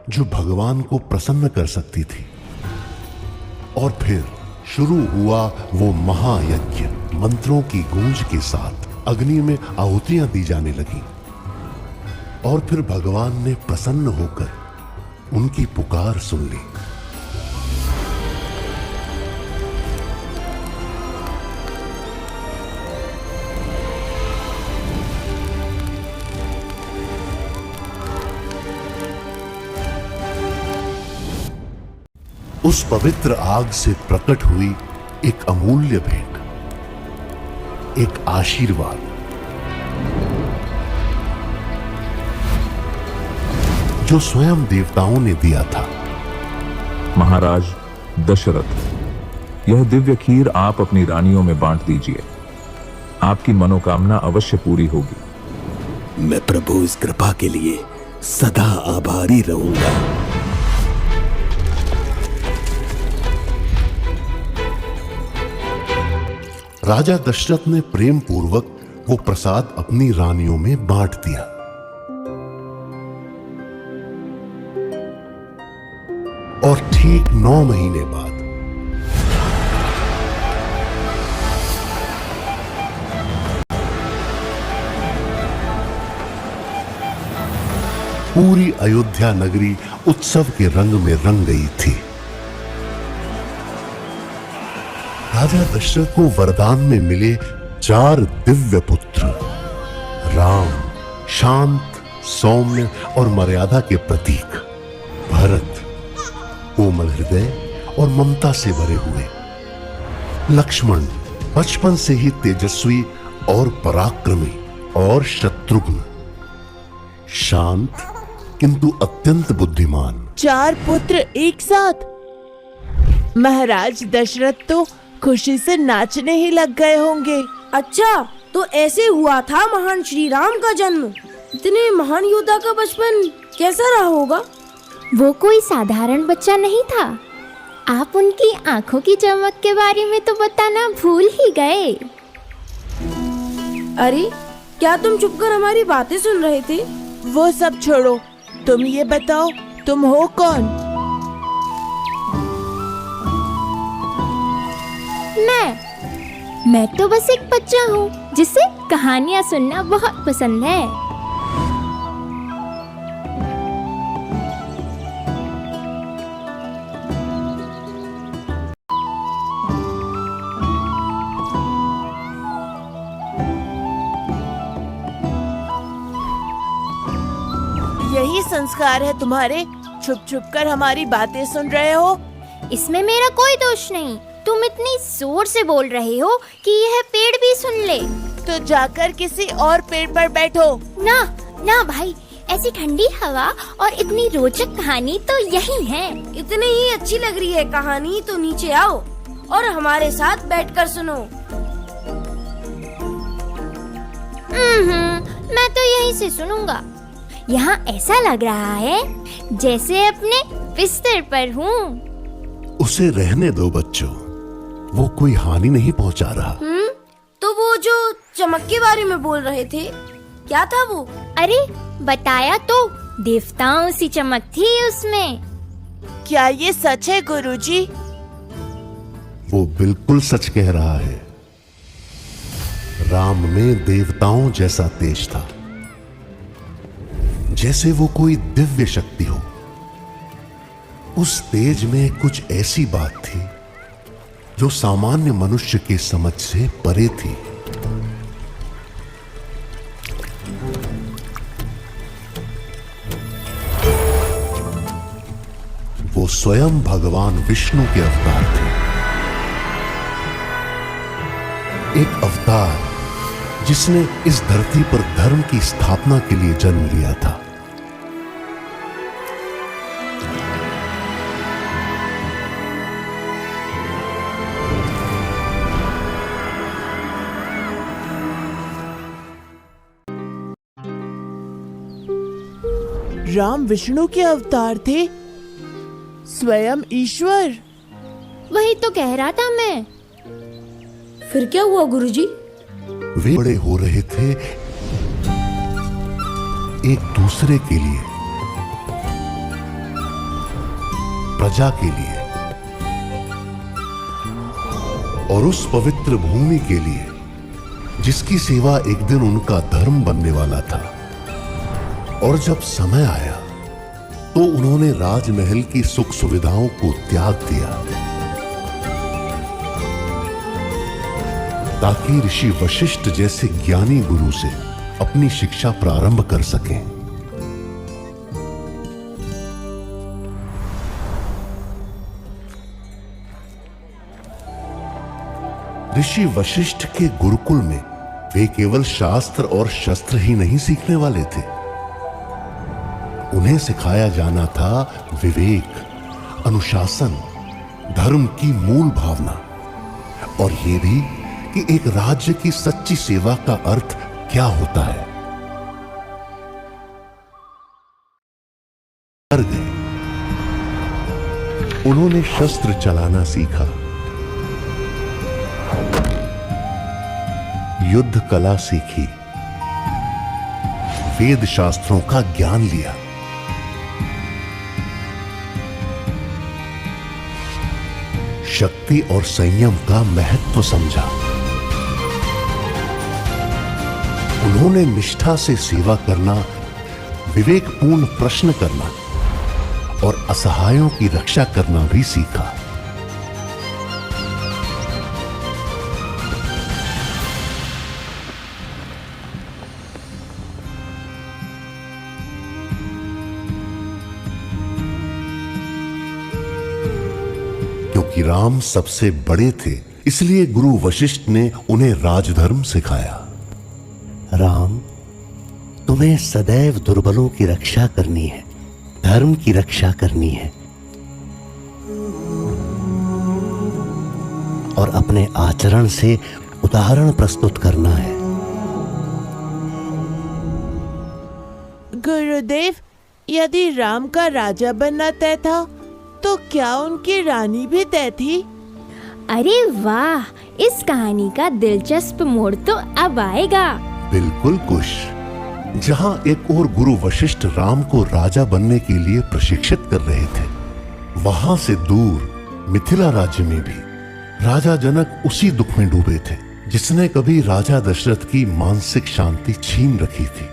जो भगवान को प्रसन्न कर सकती थी। और फिर शुरू हुआ वो महायज्ञ। मंत्रों की गूंज के साथ अग्नि में आहुतियां दी जाने लगी और फिर भगवान ने प्रसन्न होकर उनकी पुकार सुन ली। उस पवित्र आग से प्रकट हुई एक अमूल्य भेंट, एक आशीर्वाद, जो स्वयं देवताओं ने दिया था। महाराज दशरथ, यह दिव्य खीर आप अपनी रानियों में बांट दीजिए। आपकी मनोकामना अवश्य पूरी होगी। मैं प्रभु इस कृपा के लिए सदा आभारी रहूंगा। राजा दशरथ ने प्रेम पूर्वक वो प्रसाद अपनी रानियों में बांट दिया। और ठीक 9 महीने बाद पूरी अयोध्या नगरी उत्सव के रंग में रंग गई थी। राजा दशरथ को वरदान में मिले 4 दिव्य पुत्र, राम, शांत, सौम्य और मर्यादा के प्रतीक, भरत, कोमल हृदय और ममता से भरे हुए, लक्ष्मण, बचपन से ही तेजस्वी और पराक्रमी, और शत्रुघ्न, शांत किंतु अत्यंत बुद्धिमान। 4 पुत्र एक साथ। महाराज दशरथ तो खुशी से नाचने ही लग गए होंगे। अच्छा, तो ऐसे हुआ था महान श्री राम का जन्म। इतने महान योद्धा का बचपन कैसा रहा होगा? वो कोई साधारण बच्चा नहीं था। आप उनकी आंखों की चमक के बारे में तो बताना भूल ही गए। अरे, क्या तुम चुपकर हमारी बातें सुन रहे थे? वो सब छोड़ो, तुम ये बताओ, तुम हो कौन? मैं तो बस एक बच्चा हूँ जिसे कहानियाँ सुनना बहुत पसंद है। यही संस्कार है तुम्हारे? छुप छुप कर हमारी बातें सुन रहे हो? इसमें मेरा कोई दोष नहीं। तुम इतनी जोर से बोल रहे हो कि यह पेड़ भी सुन ले। तो जाकर किसी और पेड़ पर बैठो। ना ना भाई, ऐसी ठंडी हवा और इतनी रोचक कहानी तो यही है। इतनी ही अच्छी लग रही है कहानी तो नीचे आओ और हमारे साथ बैठकर सुनो। मैं तो यहीं से सुनूंगा। यहाँ ऐसा लग रहा है जैसे अपने बिस्तर पर हूँ। उसे रहने दो बच्चों, वो कोई हानि नहीं पहुंचा रहा। तो वो जो चमक के बारे में बोल रहे थे, क्या था वो? अरे बताया तो, देवताओं सी चमक थी उसमें। क्या ये सच है गुरुजी? वो बिल्कुल सच कह रहा है। राम में देवताओं जैसा तेज था, जैसे वो कोई दिव्य शक्ति हो। उस तेज में कुछ ऐसी बात थी जो सामान्य मनुष्य के समझ से परे थी। वो स्वयं भगवान विष्णु के अवतार थे। एक अवतार जिसने इस धरती पर धर्म की स्थापना के लिए जन्म लिया था। राम विष्णु के अवतार थे, स्वयं ईश्वर। वही तो कह रहा था मैं। फिर क्या हुआ गुरुजी? वे बड़े हो रहे थे एक दूसरे के लिए, प्रजा के लिए और उस पवित्र भूमि के लिए जिसकी सेवा एक दिन उनका धर्म बनने वाला था। और जब समय आया तो उन्होंने राजमहल की सुख सुविधाओं को त्याग दिया ताकि ऋषि वशिष्ठ जैसे ज्ञानी गुरु से अपनी शिक्षा प्रारंभ कर सकें। ऋषि वशिष्ठ के गुरुकुल में वे केवल शास्त्र और शस्त्र ही नहीं सीखने वाले थे, उन्हें सिखाया जाना था विवेक, अनुशासन, धर्म की मूल भावना और यह भी कि एक राज्य की सच्ची सेवा का अर्थ क्या होता है। कर गए, उन्होंने शस्त्र चलाना सीखा, युद्ध कला सीखी, वेद शास्त्रों का ज्ञान लिया, शक्ति और संयम का महत्व समझा। उन्होंने निष्ठा से सेवा करना, विवेकपूर्ण प्रश्न करना और असहायों की रक्षा करना भी सीखा। क्योंकि राम सबसे बड़े थे, इसलिए गुरु वशिष्ठ ने उन्हें राजधर्म सिखाया। राम, तुम्हें सदैव दुर्बलों की रक्षा करनी है, धर्म की रक्षा करनी है और अपने आचरण से उदाहरण प्रस्तुत करना है। गुरुदेव, यदि राम का राजा बनना तय था तो क्या उनकी रानी भी तय थी? अरे वाह, इस कहानी का दिलचस्प मोड़ तो अब आएगा। बिल्कुल कुश। जहां एक और गुरु वशिष्ठ राम को राजा बनने के लिए प्रशिक्षित कर रहे थे, वहां से दूर मिथिला राज्य में भी राजा जनक उसी दुख में डूबे थे जिसने कभी राजा दशरथ की मानसिक शांति छीन रखी थी।